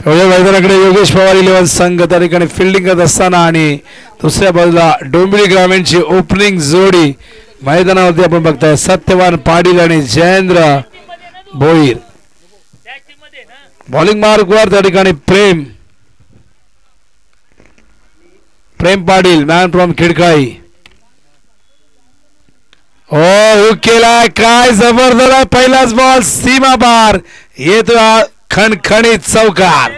थोड्या मैदानाकडे योगेश पवार 11 संघ त्या ठिकाणी फिल्डिंग करत असताना आणि दुसऱ्या बाजूला डोंबिवली ग्रामीणची ओपनिंग जोडी मैदानावरती आपण बघताय सत्यवान पाटील आणि जयेंद्र भोईर. बॉलिंग मार्कवर त्या ठिकाणी प्रेम पाटील मॅन फ्रॉम खिडकाई. ओ केलाय काय जबरदस्त पहिलाच बॉल सीमा पार येतो खणखणीत चौकार.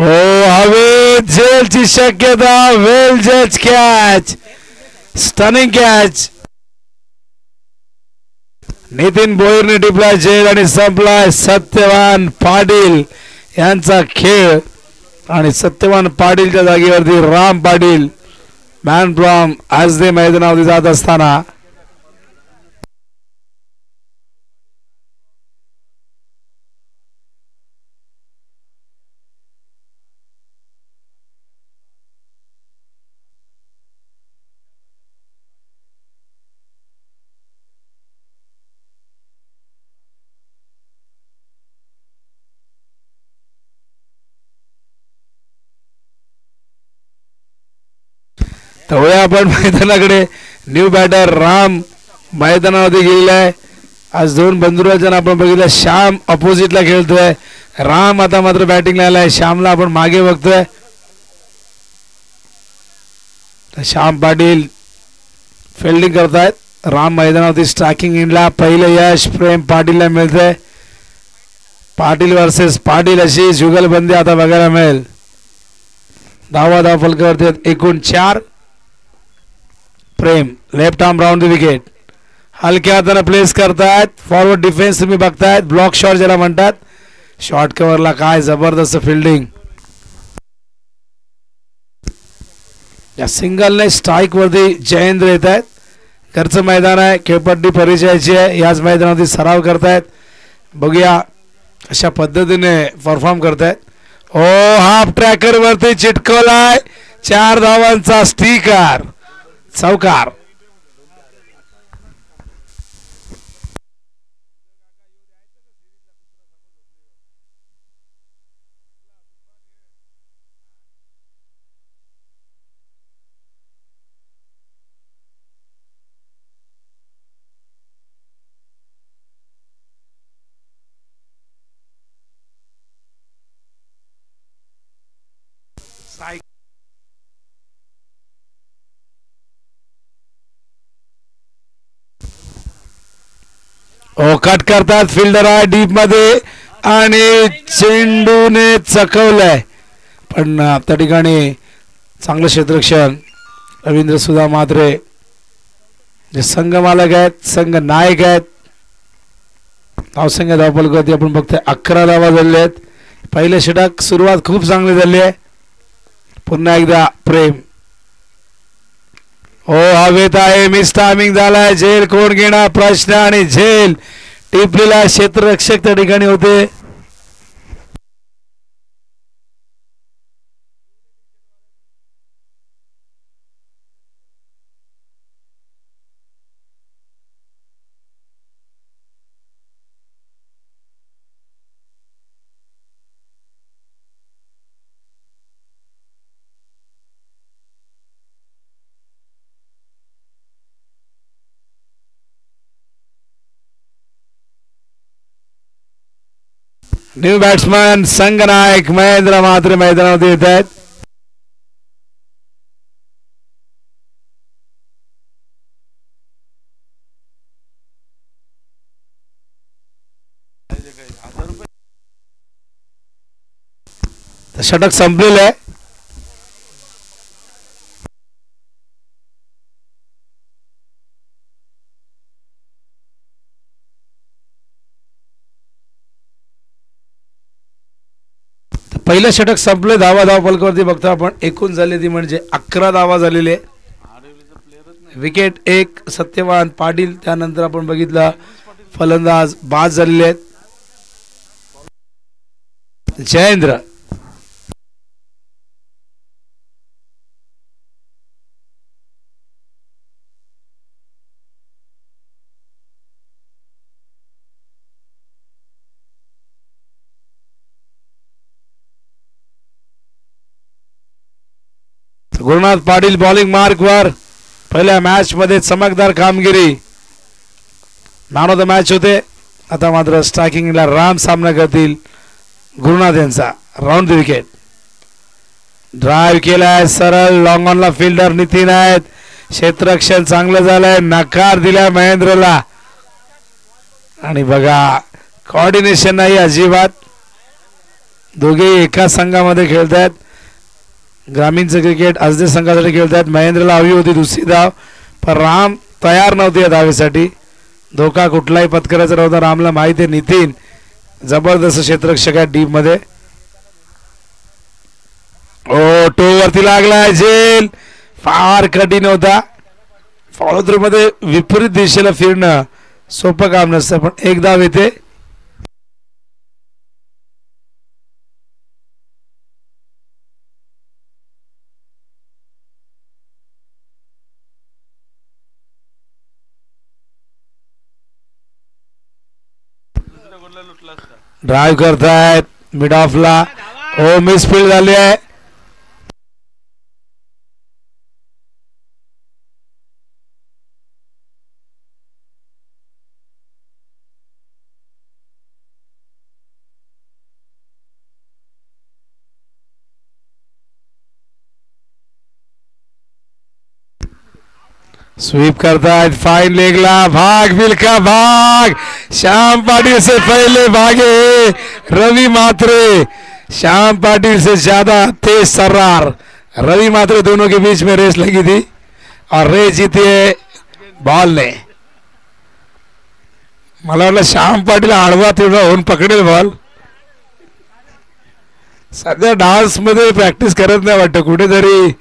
हो हवे झेलची शक्यता. वेल जज कॅच स्टनिंग कॅच. नितीन भोईरने टिपला झेल आणि संपलाय सत्यवान पाटील यांचा खेळ. आणि सत्यवान पाटीलच्या जागेवरती राम पाटील मॅन फ्रॉम आजदे मैदानावरती जात असताना तेवढ्या आपण मैदानाकडे न्यू बॅटर राम मैदानावरती गेलेला आहे. आज दोन बंधुराजन आपण बघितलं. श्याम अपोजिटला खेळतोय. राम आता मात्र बॅटिंगला आलाय. श्यामला आपण मागे बघतोय. श्याम पाटील फिल्डिंग करतायत. राम मैदानावरती स्ट्रायकिंग इनला पहिलं यश प्रेम पाटीलला मिळतंय. पाटील वर्सेस पाटील अशी जुगलबंदी आता बघायला मिळेल. धावा फलकावरती एकूण 4. Prem left arm round the wicket हलक्या हाताने प्लेस करतायत. फॉरवर्ड डिफेन्स तुम्ही बघतायत. ब्लॉक शॉट ज्याला म्हणतात. शॉर्ट कव्हरला काय जबरदस्त फिल्डिंग. या सिंगलने स्ट्राईक वरती जयेंद्र येत आहेत. घरचं मैदान आहे. खेळपट्टी परिचयाची आहे. याच मैदानावरती सराव करतायत. बघूया अशा पद्धतीने परफॉर्म करतायत. ओ हाफ ट्रॅकर वरती चिटकवलाय. 4 धावांचा स्टिकर चौकार. कट करतात. फिल्डर आहे डीप मध्ये आणि चेंडूने चकवलंय. पण त्या ठिकाणी चांगलं क्षेत्ररक्षण रवींद्र सुधा म्हात्रे जे संघ मालक आहेत संघ नायक आहेत. धावसंख्या धावफलकावरती आपण बघतोय 11 धावा झालेल्या आहेत. पहिलं षटक सुरुवात खूप चांगली झाली आहे. पुन्हा एकदा प्रेम हो हवेत आहे. मिस टायमिंग झालाय. झेल कोण घेणार प्रश्न आणि झेल टिपलेला क्षेत्ररक्षक त्या ठिकाणी होते. न्यू बॅट्समॅन संघ नायक महेंद्र म्हात्रे मैदानावरती येत आहेत. षटक संपलेलं आहे. पहिलं षटक संपले. धावा फलकावरती बघता आपण एकूण झाली ती म्हणजे 11 धावा झालेले. विकेट एक सत्यवान पाटील. त्यानंतर आपण बघितलं फलंदाज बाद झालेले आहेत. जयेंद्र गुरुनाथ पाटील बॉलिंग मार्क वर. पहिल्या मॅच मध्ये चमकदार कामगिरी. मॅन ऑफ द मॅच होते. आता मात्र स्ट्रायकिंगला राम सामना करतील गुरुनाथ यांचा. Round the wicket. ड्राईव्ह केलाय सरळ. लॉंग ऑनला फिल्डर नितीन आहेत. क्षेत्ररक्षण चांगलं झालंय. नकार दिलाय महेंद्रला. आणि बघा कोऑर्डिनेशन नाही अजिबात. दोघेही एका संघामध्ये खेळत आहेत. ग्रामीणचं क्रिकेट असदे संघासाठी खेळतात. महेंद्रला हवी होती दुसरी धाव पण राम तयार नव्हते या धावेसाठी. धोका कुठलाही पत्करायचा नव्हता. रामला माहिती आहे नितीन जबरदस्त क्षेत्ररक्षक आहे डीप मध्ये. ओ टो वरती लागलाय. झेल फार कठीण होता. फॉलो थ्रू मध्ये विपरीत दिशेला फिरणं सोपं काम नसतं पण एक धाव येते. ड्राईव्ह करतायत मिड ऑफला. हो मिस फील्ड झाली आहे. स्वीप करतायत फाइन लेगला. भाग बिलका भाग. श्याम पाटिल से पहले भागे रवि मात्रे. श्याम पाटिल से ज्यादा तेज सर्रार रवि मात्रे. दोनों के बीच में रेस लगी थी और रेस जीती है बॉल ने. मला वाटलं श्याम पाटिल आडवा तेवढा होऊन पकडेल बॉल. सध्या डान्स मध्ये प्रॅक्टिस करत नाही वाटतं. कुठेतरी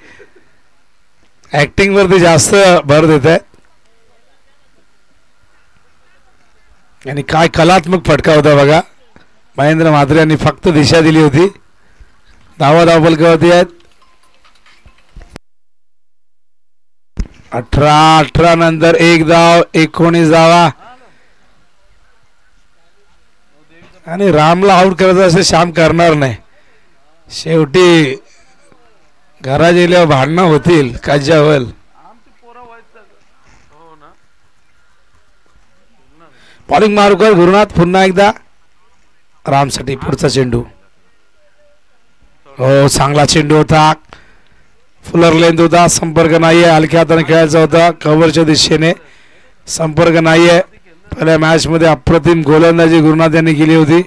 ऍक्टिंग वरती जास्त भर देत आहे. आणि काय कलात्मक फटका होता बघा. महेंद्र म्हात्रे यांनी फक्त दिशा दिली होती. धावा फलकावरती आहेत. 18 नंतर एक धाव 19 धावा. आणि रामला आउट करायचं असं श्याम करणार नाही. शेवटी घरा गेल्यावर भांडणं होतील. काज्या होईल. बॉलिंग मारूकर गुरुनाथ. पुन्हा एकदा रामसाठी पुढचा चेंडू. हो चांगला चेंडू होता. फुलर लेंथ होता. संपर्क नाहीये. हलक्या हाताने खेळायचा होता. कव्हरच्या दिशेने संपर्क नाहीये. पहिल्या मॅच मध्ये अप्रतिम गोलंदाजी गुरुनाथ यांनी केली होती.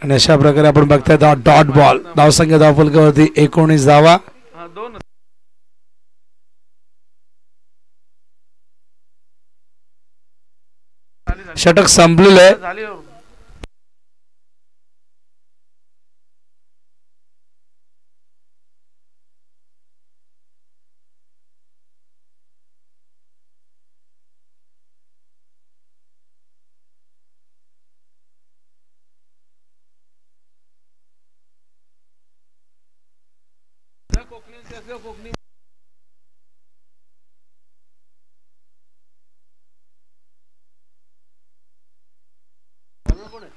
आणि अशा प्रकारे आपण बघताय डॉट बॉल. धावसंख्या धावफलकावरती 19 धावा. षटक संपलेलं आहे.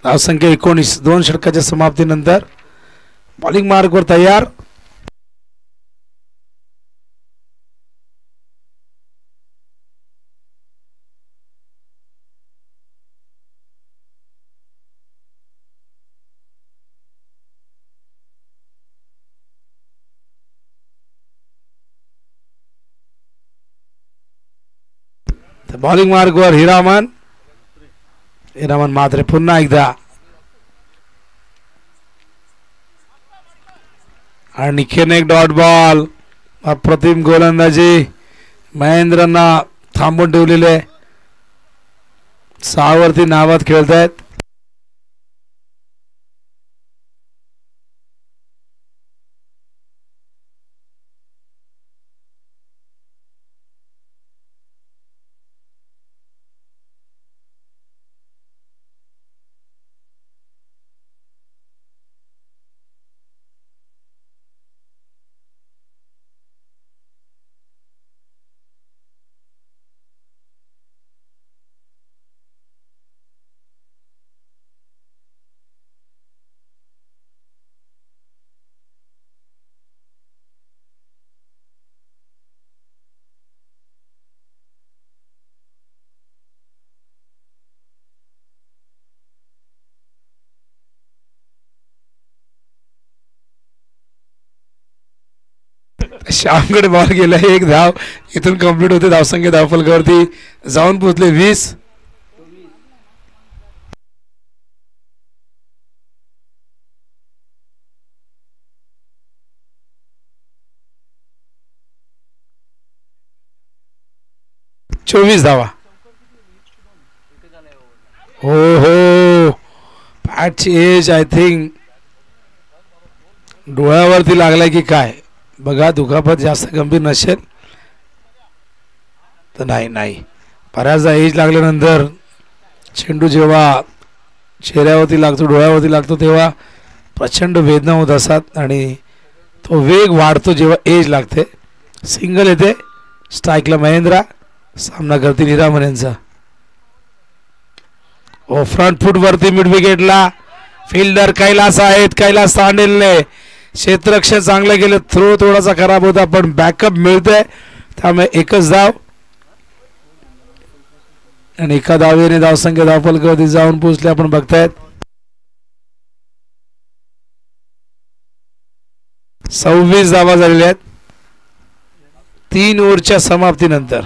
धावसंख्या 19. 2 षटकाच्या समाप्तीनंतर बॉलिंग मार्कवर तयार. बॉलिंग मार्कवर हिरामन. हिरामन मात्रे पुन्हा एकदा. आणि एक डॉट बॉल. अप्रतिम गोलंदाजी. महेंद्रना थांबून ठेवलेले. 6 वरती नावात खेळतायत. श्यामकडे बॉल गेला, एक धाव इथून कंप्लीट होते. धावसंख्या धावफलकावरती जाऊन पोहोचले 20. चोवीस धावा. हो हो, पॅटची एज आय थिंक डोळ्यावरती लागलाय की काय बघा. दुखापत जास्त गंभीर नसेल तर नाही नाही. बऱ्याचदा एज लागल्यानंतर चेंडू जेव्हा चेहऱ्यावरती लागतो, डोळ्यावरती लागतो, तेव्हा प्रचंड वेदना होत असतात आणि तो वेग वाढतो जेव्हा एज लागते. सिंगल येते. स्ट्राईकला महेंद्रा. सामना करतील हिरामन यांचा. ओ फ्रंट फूट वरती मिड विकेटला फिल्डर कैलास आहेत. कैलास तांडेलने क्षेत्ररक्षण चांगलं केलं. थ्रो थोडासा खराब होता पण बॅकअप मिळतंय, त्यामुळे एकच धाव आणि एका धावेने धावसंख्या धावफलकावरती जाऊन पोहोचले. आपण बघतायत 26 धावा झालेल्या आहेत 3 ओव्हरच्या समाप्तीनंतर.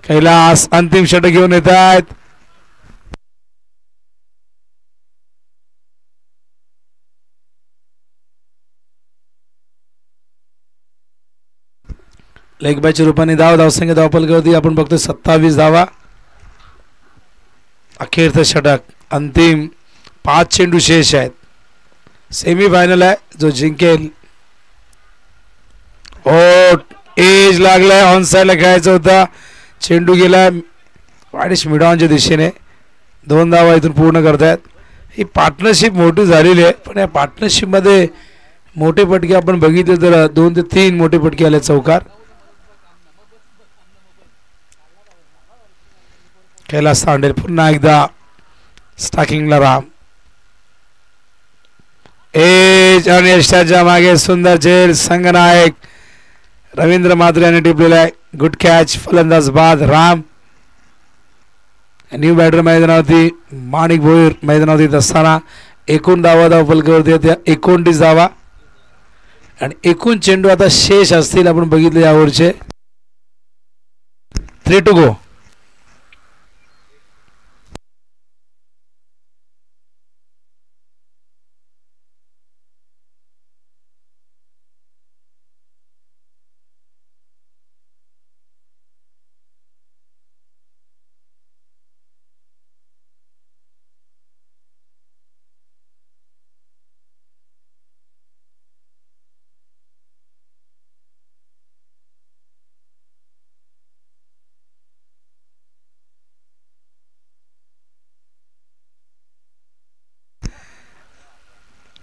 कैलास अंतिम षटक घेऊन येत आहेत. लेग बायच्या रूपाने धावसंख्या धावफलकावरती आपण बघतोय 27 धावा. अखेरचं षटक, अंतिम 5 चेंडू शेष आहेत. सेमी फायनल आहे. जो जिंकेल. ओ एज लागलाय. ऑन साईडला खेळायचा होता. चेंडू गेला वाडिश मिडॉनच्या दिशेने. 2 धावा इथून पूर्ण करतायत. ही पार्टनरशिप मोठी झालेली आहे पण या पार्टनरशिपमध्ये मोठे फटके आपण बघितले तर 2 ते 3 मोठे फटके आले चौकार. कैलास तांडेल पुन्हा एकदा स्टाकिंगला राम. एज आणि यशाच्या मागे सुंदर झेल. संघनायक रवींद्र मात्रे यांनी टिपलेला आहे. Good catch. फलंदाज बाद राम. न्यू बॅटर मैदानावरती माणिक भोईर मैदानावरती असताना एकूण धावा धावफलकावरती त्या 29 धावा आणि एकूण चेंडू आता शेष असतील आपण बघितले यावरचे 3 to go.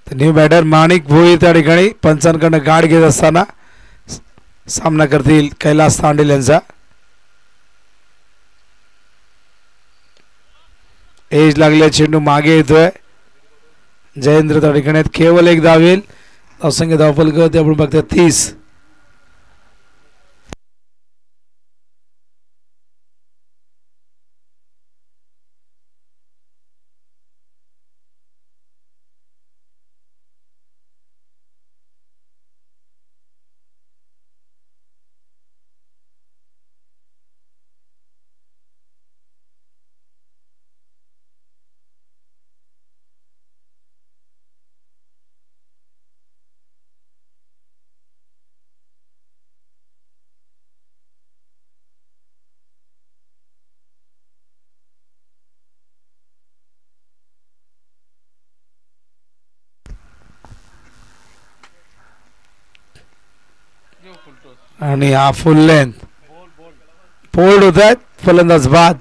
न्यू बॅटर माणिक भोईर त्या ठिकाणी पंचांकडनं गाड घेत असताना सामना करतील कैलास तांडेल यांचा. एज लागलेला चेंडू मागे येतोय. जयेंद्र त्या ठिकाणी केवळ एक धाव येईल. धावसंख्या धावफलकावरती आपण बघतोय 30. आणि हा फुल लेंथ फोल्ड होत आहेत. फलंदाज बाद.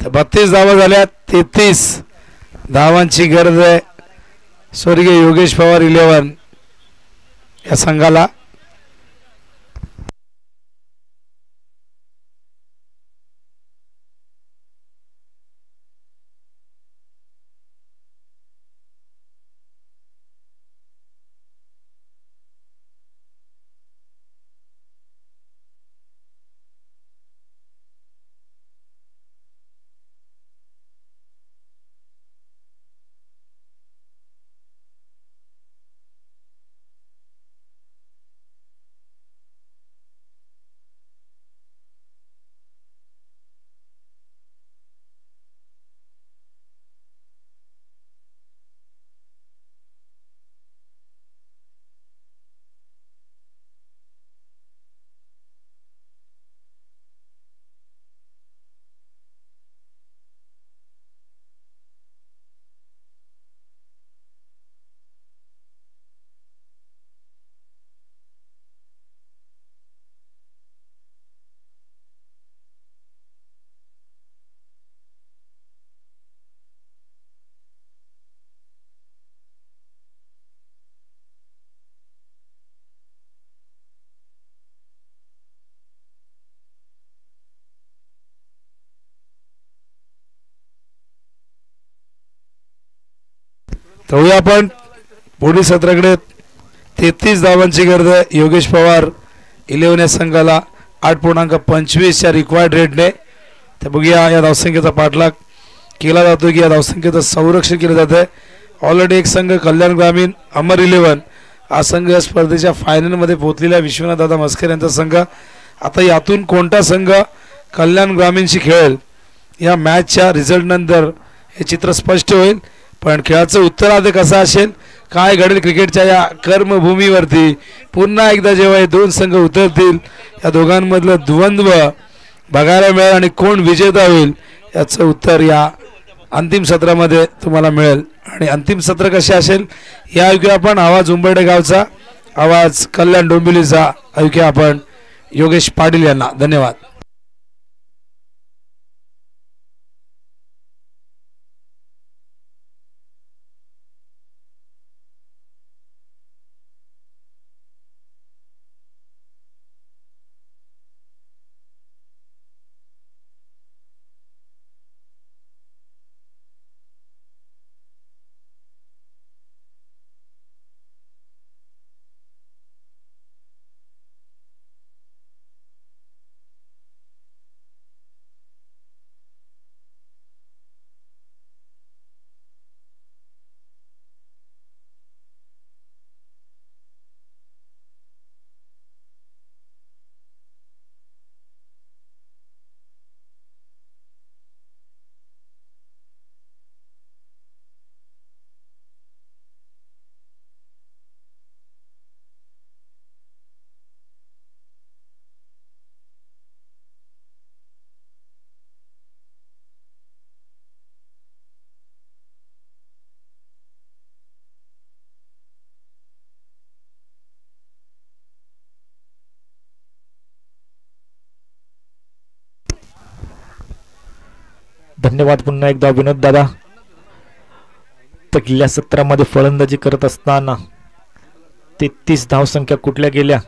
तर 32 धावा झाल्या. 33 धावांची गरज आहे स्वर्गीय योगेश पवार 11 या संघाला. तर आपण पुढील सत्राकडे. 33 धावांची गरज आहे योगेश पवार 11 या संघाला 8.25 या रिक्वायर्ड रेटने. तर बघूया या धावसंख्येचा पाठलाग केला जातो की या धावसंख्येचं संरक्षण केलं जातं आहे. ऑलरेडी एक संघ कल्याण ग्रामीण अमर 11 हा संघ या स्पर्धेच्या फायनलमध्ये पोहोचलेला विश्वनाथ दादा मस्कर यांचा संघ. आता यातून कोणता संघ कल्याण ग्रामीणशी खेळेल या मॅचच्या रिझल्ट नंतर हे चित्र स्पष्ट होईल. पण खेळाचं उत्तरार्ध कसं असेल, काय घडेल क्रिकेटच्या या कर्मभूमीवरती, पुन्हा एकदा जेव्हा हे दोन संघ उतरतील या दोघांमधलं द्वंद्व बघायला मिळेल आणि कोण विजेता होईल याचं उत्तर या अंतिम सत्रामध्ये तुम्हाला मिळेल. आणि अंतिम सत्र कसे असेल या ऐकूया आपण. आवाज उंबर्डे गावचा, आवाज कल्याण डोंबिवलीचा ऐकूया आपण योगेश पाटील यांना. धन्यवाद. धन्यवाद पुन्हा एकदा विनोद दादा. पहिल्या सत्रामध्ये फलंदाजी करत असताना 33 धावसंख्या कुठल्या गेल्या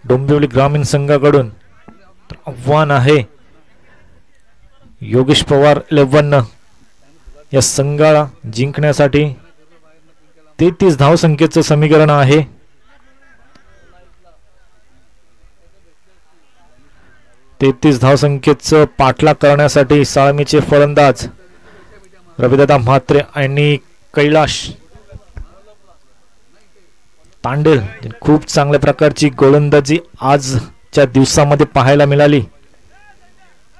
डोंबिवली ग्रामीण संघाकडून. आव्हान आहे योगेश पवार 11 या संघाला जिंकण्यासाठी. 33 धावसंख्येचं समीकरण आहे. धावसंख्येचं पाठलाग करण्यासाठी साळमीचे फलंदाज रविदादा म्हात्रे आणि कैलाश तांडेल खूप चांगल्या प्रकारची गोलंदाजी आजच्या दिवसामध्ये पाहायला मिळाली.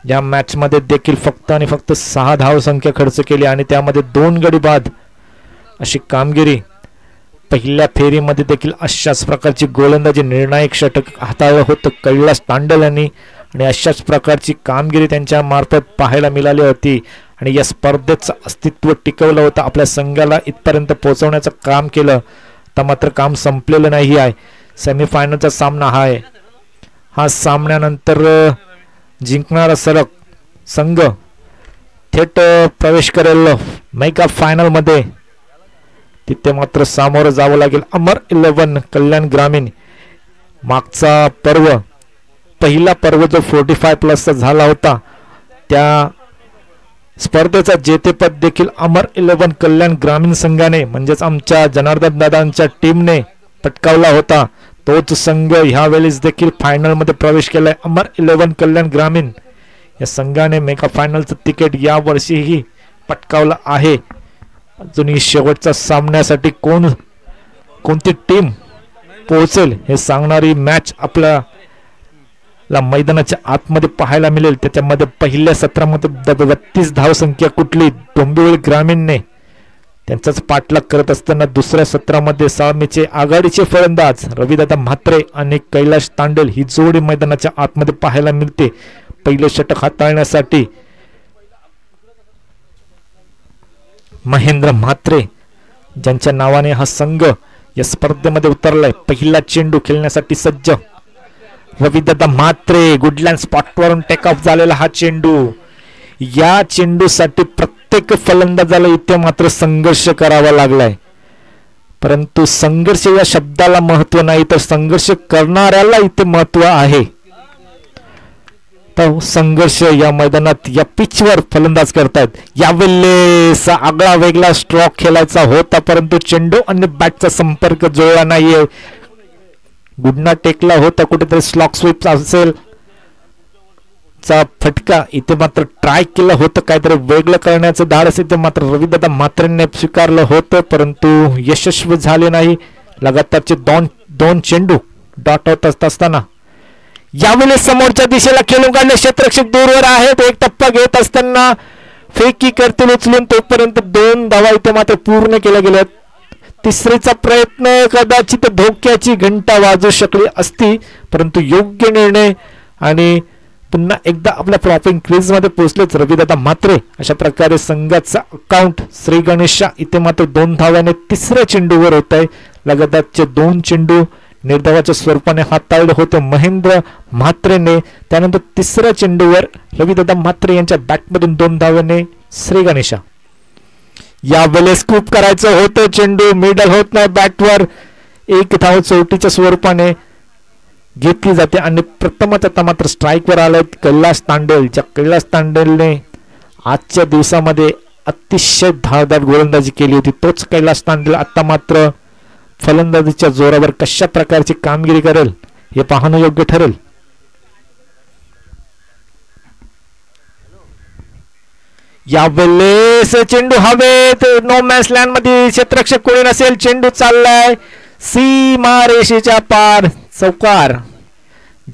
या मॅच मध्ये देखील फक्त आणि फक्त 6 धावसंख्या खर्च केली आणि त्यामध्ये 2 गडी बाद अशी कामगिरी पहिल्या फेरीमध्ये देखील अशाच प्रकारची गोलंदाजी निर्णायक षटक हाताळलं होतं कैलास तांडल यांनी आणि अशाच प्रकारची कामगिरी त्यांच्या मार्फत पाहायला मिळाली होती आणि या स्पर्धेचं अस्तित्व टिकवलं होतं, आपल्या संघाला इथपर्यंत पोहोचवण्याचं काम केलं. आता मात्र काम संपलेलं नाही आहे. सेमीफायनलचा सामना हा आहे. हा सामन्यानंतर जिंकणारा सरक संघ थेट प्रवेश करेल मेगा फायनल मध्ये. तिथे मात्र सामोरं जावं लागेल अमर 11 कल्याण ग्रामीण. मागचा पर्व पहिला पर्व जो 45+ झाला होता त्या स्पर्धेचा जेतेपद देखील अमर 11 कल्याण ग्रामीण संघाने म्हणजेच आमच्या जनार्दन दादांच्या टीमने पटकावला होता. तोच संघ ह्यावेळेस देखील फायनल मध्ये प्रवेश केलाय. अमर 11 कल्याण ग्रामीण या संघाने मेगा फायनलचं तिकीट या वर्षीही पटकावलं आहे. अजूनही शेवटच्या सामन्यासाठी कोणती टीम पोहोचेल हे सांगणारी मॅच आपल्याला मैदानाच्या आतमध्ये पाहायला मिळेल. त्याच्यामध्ये पहिल्या सत्रामध्ये 32 धावसंख्या कुठली डोंबिवली ग्रामीणने त्यांचाच पाठलाग करत असताना दुसऱ्या सत्रामध्ये सामीचे आघाडीचे फलंदाज रविदादा म्हात्रे आणि कैलाश तांडेल ही जोडी मैदानाच्या आतमध्ये पाहायला मिळते. पहिले षटक हाताळण्यासाठी महेंद्र म्हात्रे ज्यांच्या नावाने हा संघ या स्पर्धेमध्ये उतरलाय. पहिला चेंडू खेळण्यासाठी सज्ज Ravidada Mhatre. Good length स्पॉटवरून take off झालेला हा चेंडू. या चेंडूसाठी प्रत्येक फलंदाजाला इथे मात्र संघर्ष करावा लागलाय, परंतु संघर्ष या शब्दाला महत्व नाही तर संघर्ष करणाऱ्याला इथे महत्व आहे. तर संघर्ष या मैदानात या पिचवर फलंदाज करतायत. यावेळेस आगळा वेगळा स्ट्रोक खेळायचा होता परंतु चेंडू आणि बॅटचा संपर्क जुळला नाहीये. गुडना टेकला होता, कुठेतरी स्लॉक स्वीप असेल चा फटका इथे मात्र ट्राय केलं होतं, काहीतरी वेगळं करण्याचं धाडस इथे मात्र रविदादा म्हात्रेंनी स्वीकारलं होतं परंतु यशस्वी झाले नाही. लगातारचे दोन चेंडू डॉट होत असताना यावेळेस समोरच्या दिशेला खेळून काढले. क्षेत्ररक्षक दूरवर आहेत. एक टप्पा घेत असताना फेकी करतील उचलून, तोपर्यंत 2 धावा इथे मात्र पूर्ण केल्या गेल्या. तिसरीचा प्रयत्न कदाचित धोक्याची घंटा वाजू शकली असती परंतु योग्य निर्णय आणि पुन्हा एकदा आपल्या प्रॉपिंग क्रीज मध्ये पोहोचलेच रविदादा म्हात्रे. अशा प्रकारे संघाचा अकाउंट श्री गणेशा इथे मात्र 2 धाव्याने तिसऱ्या चेंडूवर होत आहे. लगातारचे 2 चेंडू निर्धावाच्या स्वरूपाने हाताळले होते महेंद्र म्हात्रेने. त्यानंतर तिसऱ्या चेंडूवर रविदादा म्हात्रे यांच्या बॅटमधून 2 धाव्याने श्री गणेशा. यावेळेस खूप करायचं होतं, चेंडू मिडल होत नाही बॅटवर. 1 धाव चौटीच्या स्वरूपाने घेतली जाते आणि प्रथमच आता मात्र स्ट्राईकवर आलाय कैलास तांडेल. ज्या कैलास तांडेलने आजच्या दिवसामध्ये अतिशय धारदार गोलंदाजी केली होती तोच कैलास तांडेल आता मात्र फलंदाजीच्या जोरावर कशा प्रकारची कामगिरी करेल हे पाहणं योग्य ठरेल. यावेळेस चेंडू हवेत, नो मॅन्स लँड मध्ये क्षेत्ररक्षक कोणी नसेल. चेंडू चाललाय सीमा रेषेच्या पार, चौकार.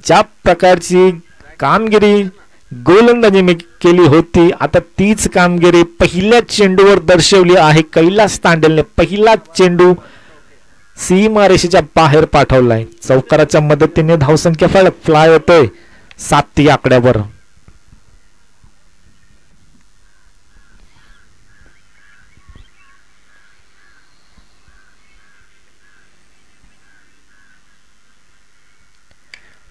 ज्या प्रकारची कामगिरी गोलंदाजी मी केली होती आता तीच कामगिरी पहिल्या चेंडूवर दर्शवली आहे कैलास तांडेलने. पहिला चेंडू सीमा रेषेच्या बाहेर पाठवलाय. चौकाराच्या मदतीने धावसंख्या फ्लाय होतोय 7 या आकड्यावर.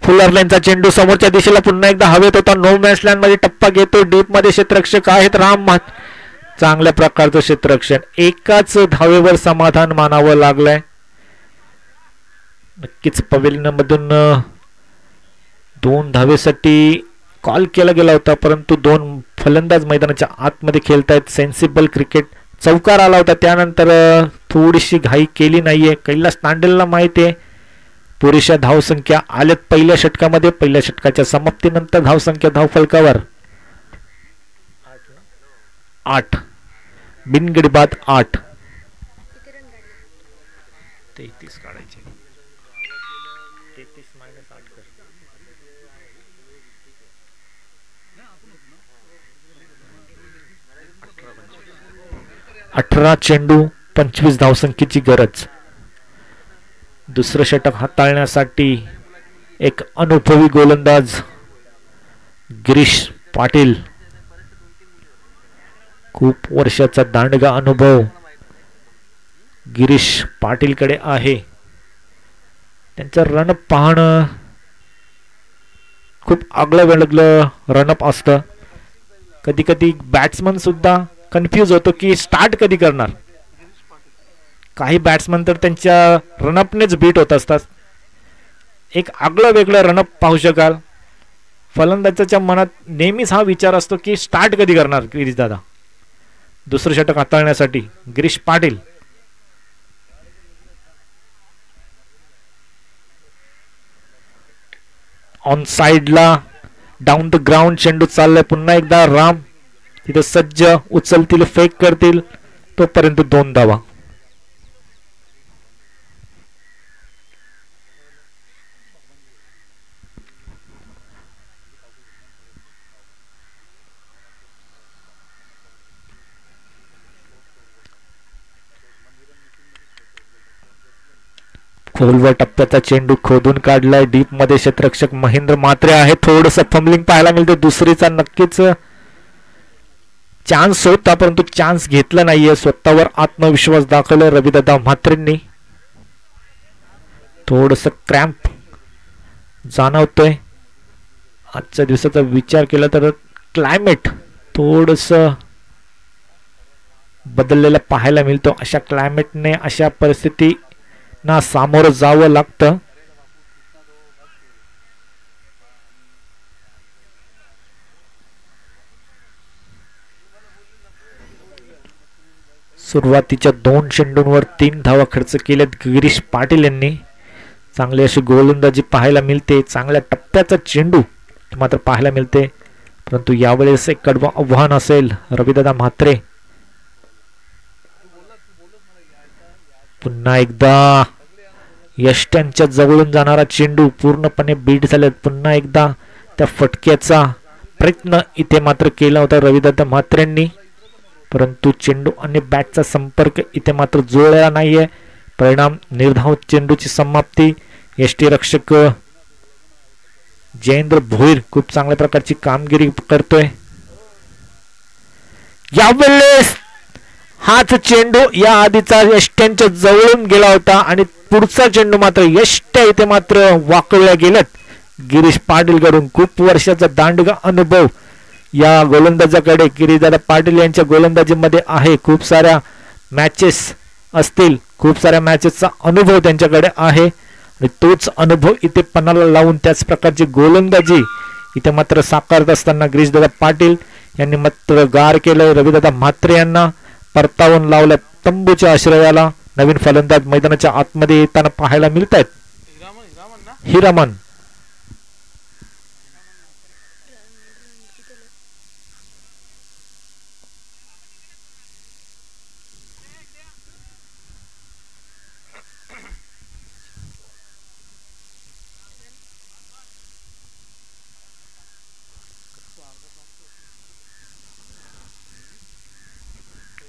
फुलर लाईनचा चेंडू समोरच्या दिशेला पुन्हा एकदा हवेत होता. नो मॅन्स लँड मध्ये टप्पा घेतो. डीप मध्ये क्षेत्ररक्षक आहेत राम. चांगल्या प्रकारचं क्षेत्ररक्षण. एकाच धावेवर समाधान मानावं लागलंय. नक्कीच पवेलियन मधून 2 धावेसाठी कॉल केला गेला होता परंतु 2 फलंदाज मैदानाच्या आतमध्ये खेळतायत. Sensible cricket. चौकार आला होता त्यानंतर थोडीशी घाई केली नाहीये. कैलास तांडेलला माहिती आहे पुरेशा धावसंख्या आल्यात पहिल्या षटकामध्ये. पहिल्या षटकाच्या समाप्तीनंतर धावसंख्या धावफलकावर 8 बिनगडी बाद 8. 33 काढायचे. 33 - 8 कर. 18 चेंडू 25 धावसंख्येची गरज. दुसरं षटक हाताळण्यासाठी एक अनुभवी गोलंदाज गिरीश पाटील, खूप वर्षाचा दांडगा अनुभव गिरीश पाटीलकडे आहे. त्यांचं रनअप पाहणं खूप आगळं वेगळं रनअप असतं. कधी कधी बॅट्समन सुद्धा कन्फ्यूज होतो की स्टार्ट कधी करणार. काही बॅट्समन तर त्यांच्या रनअपनेच बीट होत असतात. एक आगळं वेगळं रनअप पाहू शकाल. फलंदाजाच्या मनात नेहमीच हा विचार असतो की स्टार्ट कधी करणार गिरीश दादा. दुसरं षटक हाताळण्यासाठी गिरीश पाटील. ऑन साइडला डाऊन द ग्राउंड चेंडू चाललाय. पुन्हा एकदा राम तिथे सज्ज, उचलतील, फेक करतील, तोपर्यंत 2 धावा. खोलवर टप्प्याचा चेंडू खोदून काढलाय. डीप मध्ये क्षेत्ररक्षक महेंद्र म्हात्रे आहे. थोडस फंबलिंग पाहायला मिळते. दुसरीचा नक्कीच चान्स होता परंतु चान्स घेतला नाहीये. स्वतःवर आत्मविश्वास दाखवला रविदादा म्हात्रेंनी. थोडस क्रॅम्प जाणवतोय. आजच्या दिवसाचा विचार केला तर क्लायमेट थोडस बदललेला पाहायला मिळतो. अशा क्लायमेटने अशा परिस्थिती ना सामोरं जावं लागतं. सुरुवातीच्या 2 चेंडूंवर 3 धावा खर्च केल्यात गिरीश पाटील यांनी. चांगली अशी गोलंदाजी पाहायला मिळते. चांगल्या टप्प्याचा चेंडू मात्र पाहायला मिळते. परंतु यावेळेस एक कडवं आव्हान असेल रविदादा म्हात्रे. पुन्हा एकदा यष्ट्यांच्या जवळून जाणारा चेंडू पूर्णपणे बीट झाले. पुन्हा एकदा त्या फटक्याचा प्रयत्न इथे मात्र केला होता रविदादा म्हात्रेंनी, परंतु चेंडू आणि बॅटचा संपर्क इथे मात्र जुळलेला नाहीये. परिणाम निर्धाव चेंडूची समाप्ती. यष्टीरक्षक जयेंद्र भोईर खूप चांगल्या प्रकारची कामगिरी करतोय. यावेळेस हाच चेंडू या आधीचा यष्ट्यांच्या जवळून गेला होता आणि पुढचा चेंडू मात्र यष्ट्या इथे मात्र वाकवल्या गेल्यात. गिरीश पाटील कडून खूप वर्षाचा दांडगा अनुभव या गोलंदाजाकडे गिरीशदादा पाटील यांच्या गोलंदाजीमध्ये आहे. खूप साऱ्या मॅचेस असतील, खूप साऱ्या मॅचेसचा अनुभव त्यांच्याकडे आहे आणि तोच अनुभव इथे पणाला लावून त्याच प्रकारची गोलंदाजी इथे मात्र साकारत असताना गिरीशदादा पाटील यांनी मात्र गार केलंय. रविदादा म्हात्रे यांना परतावून लावलं. तंबूच्या आश्रयाला नवीन फलंदाज मैदानाच्या आतमध्ये येताना पाहायला मिळत आहेत. हिरामन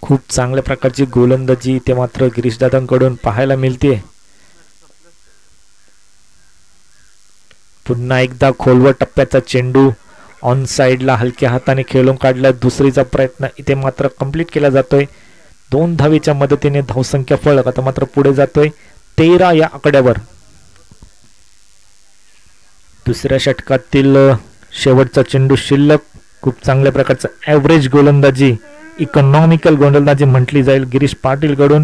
खूप चांगल्या प्रकारची गोलंदाजी इथे मात्र गिरीशदादांकडून पाहायला मिळते. पुन्हा एकदा खोलवर टप्प्याचा चेंडू ऑन साइडला हलक्या हाताने खेळून काढला. दुसरीचा प्रयत्न इथे मात्र कंप्लीट केला जातोय. 2 धावेच्या मदतीने धावसंख्या फलक आता मात्र पुढे जातोय 13 या आकड्यावर. दुसऱ्या षटकातील शेवटचा चेंडू शिल्लक. खूप चांगल्या प्रकारचा ॲव्हरेज गोलंदाजी, इकॉनॉमिकल गोलंदाजी म्हटली जाईल गिरीश पाटील कडून.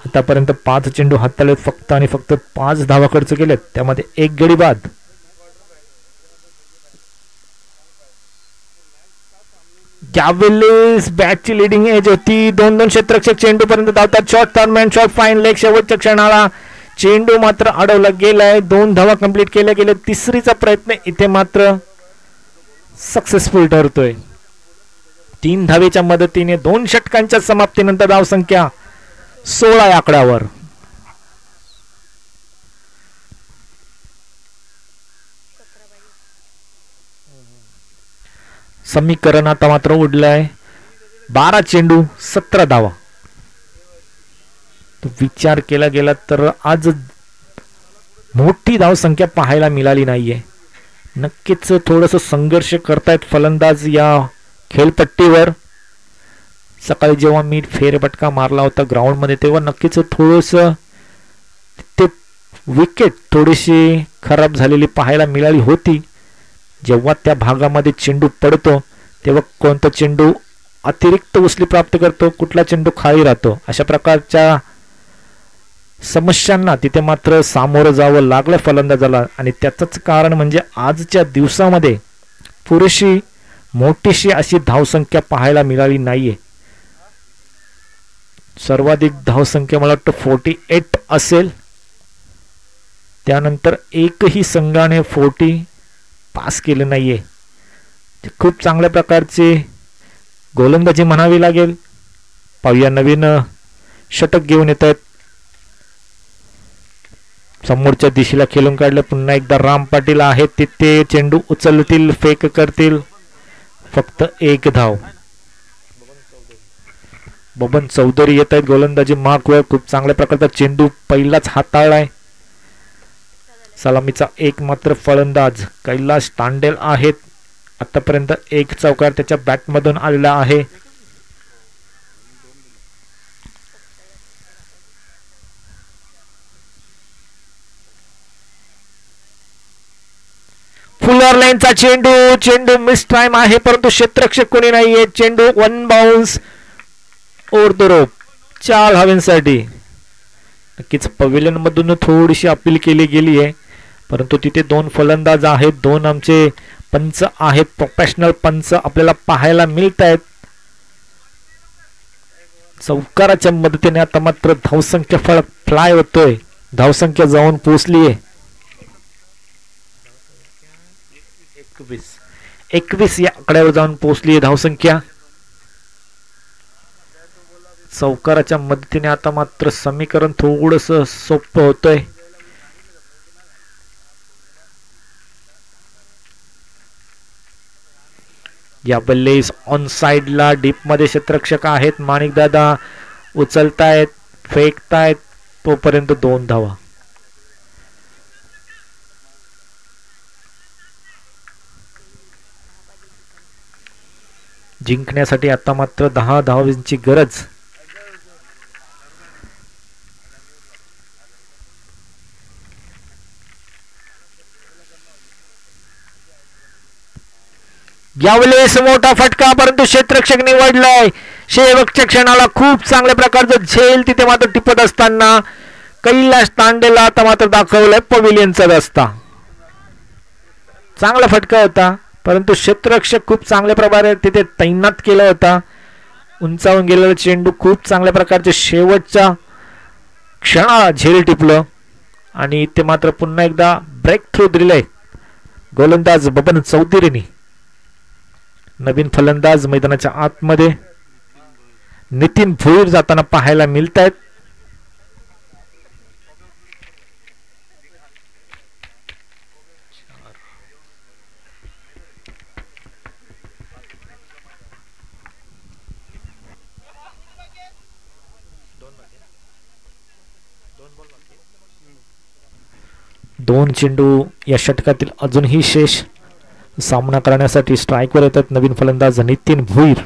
आतापर्यंत 5 चेंडू हाताळलेत फक्त आणि फक्त 5 धावा खर्च केलेत, त्यामध्ये 1 गडी बाद. यावेळेस बॅटची लिडिंग एज होती. 2-2 क्षेत्ररक्षक चेंडू पर्यंत धावतात. Shot turn shot fine leg. शेवटच्या क्षणाला चेंडू मात्र अडवला गेलाय. 2 धावा कंप्लीट केल्या गेल्या. तिसरीचा प्रयत्न इथे मात्र सक्सेसफुल ठरतोय. 3 धावेच्या मदतीने 2 षटकांच्या समाप्तीनंतर धावसंख्या 16 या आकड्यावर. समीकरण आता मात्र उडलंय. 12 चेंडू 17 धावा. विचार केला गेला तर आज मोठी धावसंख्या पाहायला मिळाली नाहीये. नक्कीच थोडंसं संघर्ष करतायत फलंदाज या खेळपट्टीवर. सकाळी जेव्हा मी फेरफटका मारला होता ग्राउंडमध्ये तेव्हा नक्कीच थोडंसं ते विकेट थोडीशी खराब झालेली पाहायला मिळाली होती. जेव्हा त्या भागामध्ये चेंडू पडतो तेव्हा कोणता चेंडू अतिरिक्त उचली प्राप्त करतो, कुठला चेंडू खाली राहतो, अशा प्रकारच्या समस्यांना तिथे मात्र सामोरं जावं लागलं फलंदाजाला. आणि त्याचंच कारण म्हणजे आजच्या दिवसामध्ये पुरेशी मोठीशी अशी धावसंख्या पाहायला मिळाली नाहीये. सर्वाधिक धावसंख्या मला वाटतं 48 असेल. त्यानंतर एकही संघाने 40 पास केले नाहीये. खूप चांगल्या प्रकारचे गोलंदाजी म्हणावी लागेल. पाहूया नवीन षटक घेऊन येत आहेत. समोरच्या दिशेला खेळून काढलं. पुन्हा एकदा राम पाटील आहेत तिथे. चेंडू उचलतील, फेक करतील. फक्त एक धाव. बबन चौधरी येत आहेत गोलंदाजी मागवर. खूप चांगल्या प्रकारचा चेंडू पहिलाच हाताळलाय. सलामीचा एक मात्र फलंदाज कैलास तांडेल आहेत. आतापर्यंत एक चौकार त्याच्या बॅटमधून आलेला आहे. फुलर लाईनचा चेंडू मिस टाइम आहे परंतु क्षेत्ररक्षक कोणी नाहीये. चेंडू one bounce over the rope 4 धावांसाठी. नक्कीच पवेलियन मधून थोडीशी अपील केली गेली आहे परंतु तिथे 2 फलंदाज आहेत, 2 आमचे पंच आहेत, प्रोफेशनल पंच आपल्याला पाहायला मिळत आहेत. चौकाराच्या मदतीने आता मात्र धावसंख्या फ्लाय होतोय. धावसंख्या जाऊन पोहोचलीये 21 या आकड्यावर जाऊन पोहोचलीये धावसंख्या. चौकाराच्या मदतीने आता मात्र समीकरण थोडस सोपं होतंय. या बल्लेस ऑन साइडला डीप मध्ये क्षेत्ररक्षक आहेत. माणिक दादा उचलतायत, फेकतायत, तोपर्यंत 2 धावा. जिंकण्यासाठी आता मात्र 10 धावांची गरज. यावेळेस मोठा फटका परंतु क्षेत्ररक्षक निवडलाय. शेवटच्या क्षणाला खूप चांगल्या प्रकारचं झेल तिथे मात्र टिपत असताना कैलास तांडेला आता मात्र दाखवलाय पवेलियनचा रस्ता. चांगला फटका होता परंतु क्षेत्ररक्षक खूप चांगल्या प्रकारे तिथे तैनात केला होता. उंचावून गेलेला चेंडू खूप चांगल्या प्रकारचे शेवटच्या क्षणाला झेल टिपलं आणि ते मात्र पुन्हा एकदा ब्रेक थ्रू दिले गोलंदाज बबन चौधरीनी. नवीन फलंदाज मैदानाच्या आतमध्ये नितीन भोईर जाताना पाहायला मिळत आहेत. दोन चेंडू या षटकातील अजूनही शेष. सामना करण्यासाठी स्ट्राईकवर येतात नवीन फलंदाज नितीन भोईर.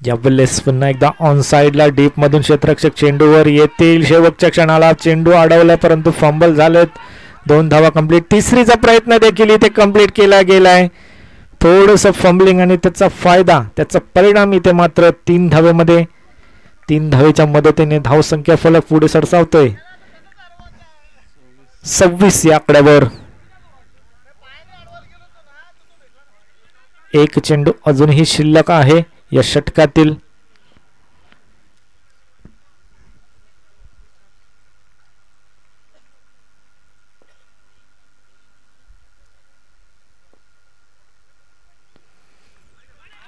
यावेळेस पुन्हा एकदा ऑन साइडला डीप मधून क्षेत्ररक्षक चेंडूवर येतील. शेवटच्या क्षणाला चेंडू अडवला परंतु फंबल झालेत. 2 धावा कंप्लीट. तिसरीचा प्रयत्न देखील इथे कंप्लीट केला गेलाय. थोडंसं फंबलिंग आणि त्याचा फायदा, त्याचा परिणाम इथे मात्र 3 धावेमध्ये 3 धावेच्या मदतीने धावसंख्या फलक पुढे सरसावतोय 26 या आकड्यावर. एक चेंडू अजूनही शिल्लक आहे या षटकातील.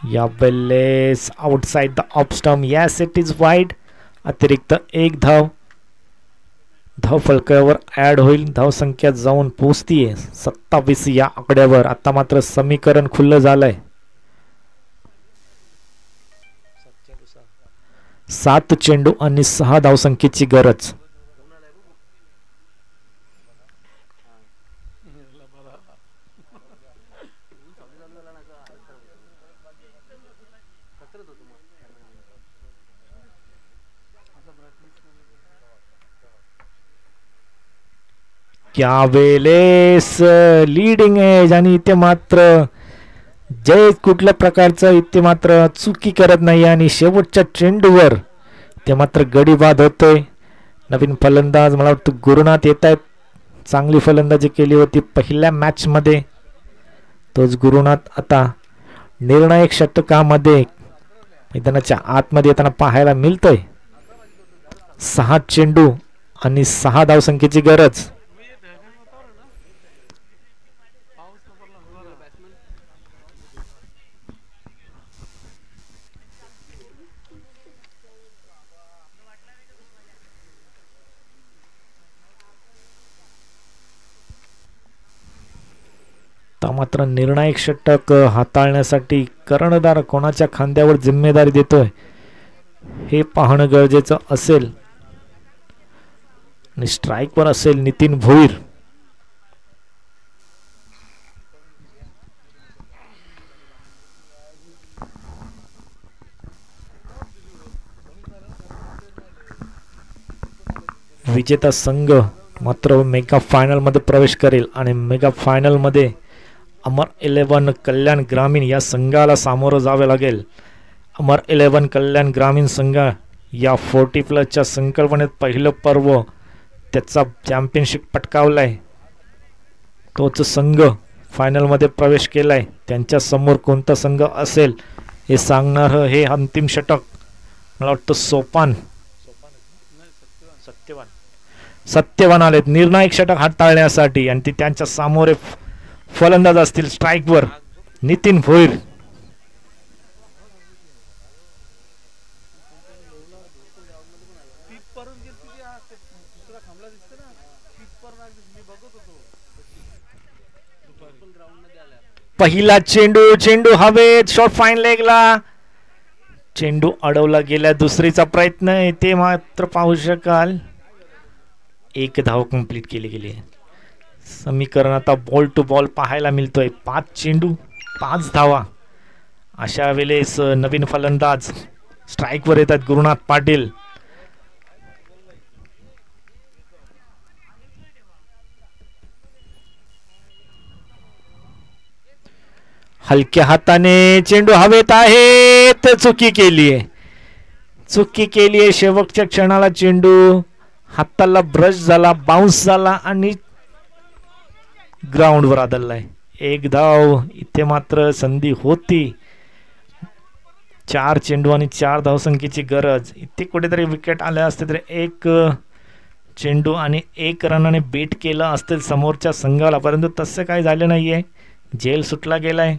यावेळेस outside the off stump. Yes it is wide. अतिरिक्त 1 धाव. धाव फलकावर ऍड होईल. धावसंख्या जाऊन पोहोचतीये 27 या आकड्यावर. आता मात्र समीकरण खुल्लं झालंय. 7 चेंडू आणि 6 धावसंख्येची गरज. यावेळेस लीडिंग एज आणि इथे मात्र जय कुठल्या प्रकारचं इथे मात्र चुकी करत नाही आणि शेवटच्या चेंडूवर ते मात्र गडी बाद होतोय. नवीन फलंदाज मला वाटतं गुरुनाथ येत आहेत. चांगली फलंदाजी केली होती पहिल्या मॅच मध्ये. तोच गुरुनाथ आता निर्णायक षटकामध्ये मैदानाच्या आतमध्ये येताना पाहायला मिळतोय. 6 चेंडू आणि 6 धावसंख्येची गरज. मात्र निर्णायक षटक हाताळण्यासाठी कर्णधार कोणाच्या खांद्यावर जिम्मेदारी देतोय हे पाहणं गरजेचं असेल. आणि स्ट्राईकवर असेल नितीन भोईर. विजेता संघ मात्र मेगा फायनल मध्ये प्रवेश करेल आणि मेगा फायनल मध्ये अमर 11 कल्याण ग्रामीण या संघाला सामोरं जावे लागेल. अमर 11 कल्याण ग्रामीण संघ या 40+ संकल्पनेत पहिलं पर्व त्याचा चॅम्पियनशिप पटकावलाय. तोच संघ फायनलमध्ये प्रवेश केलाय. त्यांच्या समोर कोणता संघ असेल हे सांगणार हे अंतिम षटक. मला वाटतं सत्यवान आलेत निर्णायक षटक हाताळण्यासाठी आणि ते त्यांच्या समोर फलंदाज असतील. स्ट्राईकवर नितीन भोईर. पहिला चेंडू हवेत. शॉट फाईन लेगला. चेंडू अडवला गेला. दुसरीचा प्रयत्न ते मात्र पाहू शकाल 1 धाव कंप्लीट केली गेली. समीकरण आता बॉल टू बॉल पाहायला मिळतोय. 5 चेंडू 5 धावा. अशा वेळेस नवीन फलंदाज स्ट्राईकवर येतात गुरुनाथ पाटील. हलक्या हाताने चेंडू हवेत आहे. चुकी केलीये. शेवटच्या क्षणाला चेंडू हाताला ब्रश झाला, बाउन्स झाला आणि ग्राउंडवर आदळलाय. 1 धाव. इथे मात्र संधी होती. 4 चेंडू आणि 4 धावसंख्येची गरज. इथे कुठेतरी विकेट आल्या असते तर 1 चेंडू आणि 1 रनाने बीट केलं असतील समोरच्या संघाला, परंतु तसं काही झालं नाहीये. जेल सुटला गेलाय.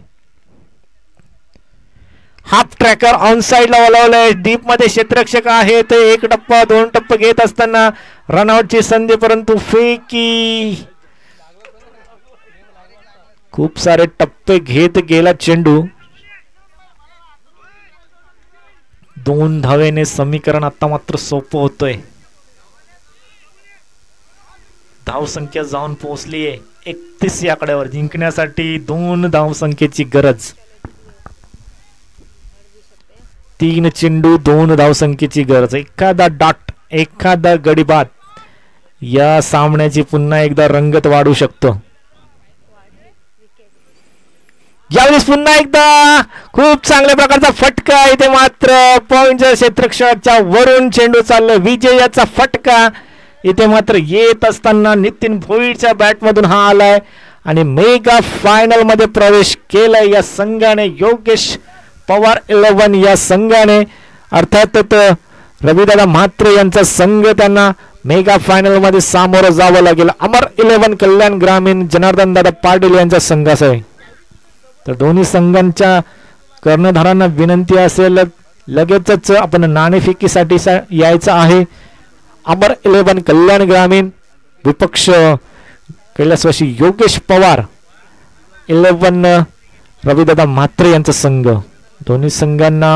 हाफ ट्रॅकर ऑन साइडला वळवलंय. डीप मध्ये क्षेत्ररक्षक आहे ते 1 टप्पा 2 टप्पे घेत असताना रनआउटची संधी, परंतु फेकी. खूप सारे टप्पे घेत गेला चेंडू. 2 धावेने समीकरण आता मात्र सोपं होतोय. धावसंख्या जाऊन पोहोचलीये 31 या आकड्यावर. जिंकण्यासाठी 2 धावसंख्येची गरज. 3 चेंडू 2 धावसंख्येची गरज. एखादा डाट, एखादा गडीबाद या सामन्याची पुन्हा एकदा रंगत वाढू शकतो. यावेळेस पुन्हा एकदा खूप चांगल्या प्रकारचा फटका. इथे मात्र पॉइंटच्या क्षेत्ररक्षकाच्या वरून चेंडू चाललाय. विजयाचा फटका इथे मात्र येत असताना नितीन भोईरच्या बॅट मधून हा आलाय आणि मेगा फायनल मध्ये प्रवेश केलाय या संघाने. योगेश पवार 11 या संघाने, अर्थातच रविदादा म्हात्रे यांचा संघ त्यांना मेगा फायनल मध्ये सामोरं जावं लागेल. अमर 11 कल्याण ग्रामीण जनार्दन दादा पाटील यांचा संघ आहे. तर दोन्ही संघांच्या कर्णधारांना विनंती असेल लगेचच आपण नाणेफेकीसाठी यायचं आहे. अमर 11 कल्याण ग्रामीण विपक्ष कैलासवासी योगेश पवार 11 रविदादा म्हात्रे यांचा संघ. दोन्ही संघांना